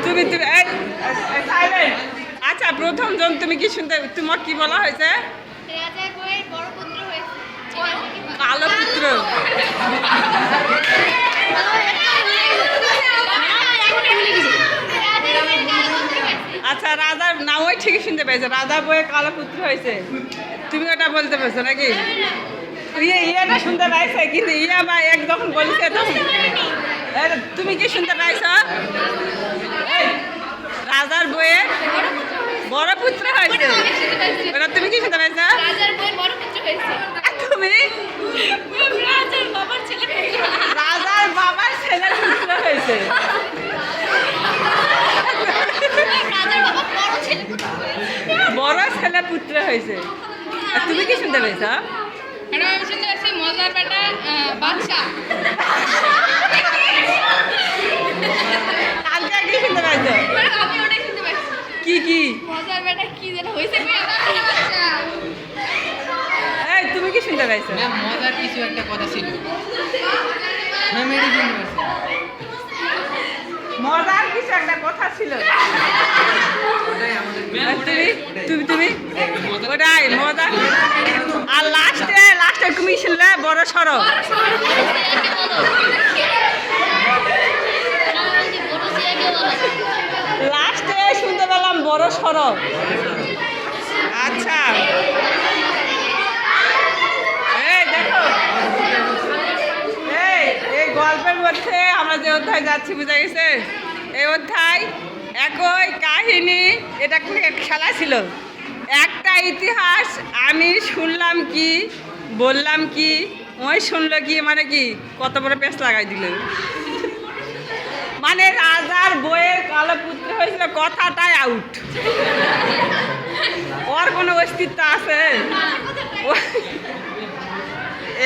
তুমি তুমি এই, silent। আচ্ছা প্রথম জন তুমি কি শুনতে, তোমার কি বলা হয়েছে? রাজার বউয়ের বড় পুত্র হয়েছে। কালো পুত্র। আচ্ছা রাজার নামই ঠিকই শুনতে পেয়েছে, রাজার বইয়ে কালো পুত্র হয়েছে। তুমি ওটা বলতে পেরেছো নাকি? ইয়েটা শুনতে পাইছে, কিন্তু ইয়া বা এক যখন বলছে তখন তুমি কি শুনতে পাইছ? রাজার বইয়ে বড় পুত্র হয়েছে, ওটা তুমি কি শুনতে পাইছ? রাজার বউয়ের বড় পুত্র হয়েছে। তুমি রাজার বাবার ছেলে পুত্র। রাজার বাবার ছেলের পুত্র হয়েছে। রাজার বাবা বড় ছেলে পুত্র। বড় ছেলে পুত্র হয়েছে। আর তুমি কি শুনতে পেয়েছ? ম্যাডাম আমি শুনতে পাচ্ছি মজার বেটা বাচ্চা। আজকে কি শুনতে পাইছ? ম্যাডাম আমি ওটাই শুনতে পাচ্ছি। কি কি? মজার বেটা কি যেন হয়েছে? এই তুমি কি শুনতে পাইছ? ম্যাম মজার কিছু একটা কথা ছিল ম্যাম এটি শুনতে পাচ্ছি মজার কিছু একটা কথা ছিল। ওটাই আমাদের আর তুমি তুমি ওটাই মজা। আর লাস্টে তুমি শুনলে বড় সড়ো। লাস্টে শুনতে পেলাম বড় সড়ো। আচ্ছা এই দেখো, এই গল্পের মধ্যে আমরা যে অধ্যায় যাচ্ছি বুঝা গেছে। এই অধ্যায় একই কাহিনী, এটা খেলা ছিল। একটা ইতিহাস আমি শুনলাম কি বললাম কি, ওই শুনলো কি, মানে কি কত বড় পেঁচ লাগাই দিল। মানে রাজার বইয়ের কালো পুত্র হয়েছিল, কথাটাই আউট। ওর কোনো অস্তিত্ব আছে?